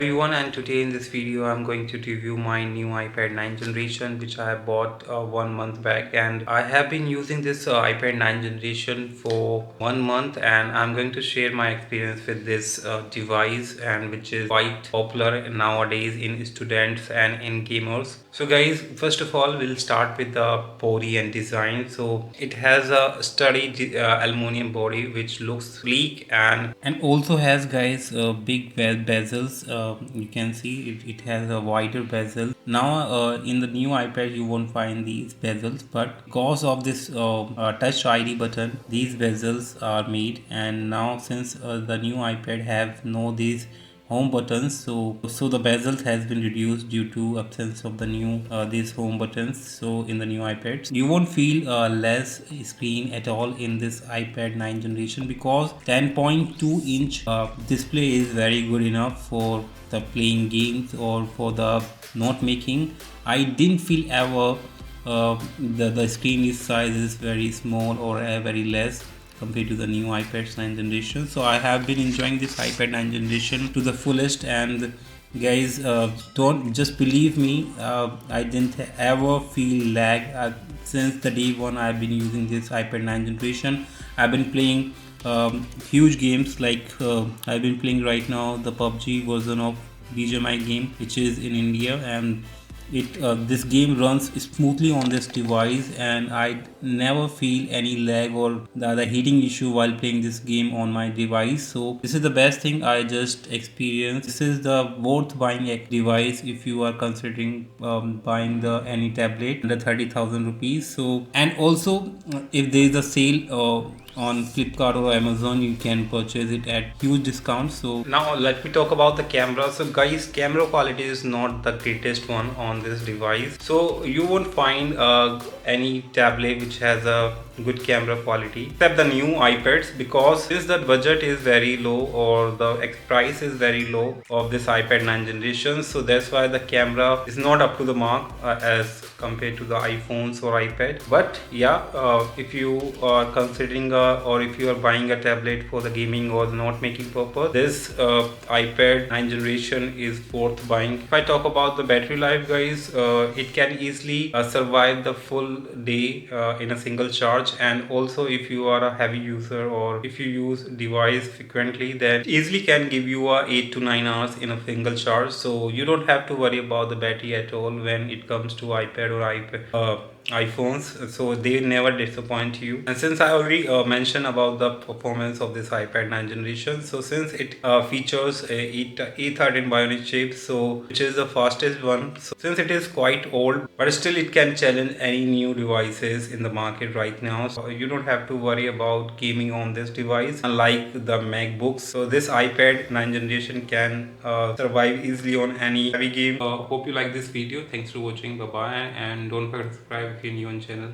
Everyone, and today in this video I'm going to review my new iPad 9 generation which I bought 1 month back, and I have been using this iPad 9 generation for 1 month, and I'm going to share my experience with this device, and which is quite popular nowadays in students and in gamers. So guys, first of all we'll start with the body and design. So it has a sturdy aluminum body which looks sleek and also has, guys, big bezels. You can see it has a wider bezel. Now in the new iPad you won't find these bezels, but because of this touch ID button, these bezels are made. And now since the new iPad have no these home buttons, so the bezels has been reduced due to absence of the new these home buttons. So in the new iPads you won't feel less screen at all in this iPad 9 generation, because 10.2-inch display is very good enough for the playing games or for the note making. I didn't feel ever the screen is size is very small or very less compared to the new iPad 9 generation. So I have been enjoying this iPad 9 generation to the fullest. And guys, don't just believe me, I didn't ever feel lag since the day one I've been using this iPad 9 generation. I've been playing huge games like I've been playing right now the PUBG version of BGMI game, which is in India, and it this game runs smoothly on this device, and I never feel any lag or the other heating issue while playing this game on my device. So this is the best thing I just experienced. This is the worth buying a device if you are considering buying the any tablet under 30,000 rupees. So, and also if there is a sale on Flipkart or Amazon, you can purchase it at huge discounts. So now let me talk about the camera. So guys, camera quality is not the greatest one on this device. So you won't find any tablet which has a good camera quality except the new iPads, because since the budget is very low or the price is very low of this iPad 9 generation, so that's why the camera is not up to the mark as compared to the iPhones or iPad. But yeah, if you are considering or if you are buying a tablet for the gaming or the note making purpose, this iPad 9 generation is worth buying. If I talk about the battery life, guys, it can easily survive the full day in a single charge. And also if you are a heavy user or if you use device frequently, then easily can give you a 8 to 9 hours in a single charge. So you don't have to worry about the battery at all when it comes to iPad or iPhones. So they never disappoint you. And since I already mentioned about the performance of this iPad 9 generation, so since it features a A13 Bionic chip, so which is the fastest one. So since it is quite old, but still it can challenge any new devices in the market right now. So you don't have to worry about gaming on this device unlike the MacBooks. So this iPad 9 generation can survive easily on any heavy game. Hope you like this video. Thanks for watching. Bye bye, and don't forget to subscribe if you're new on channel.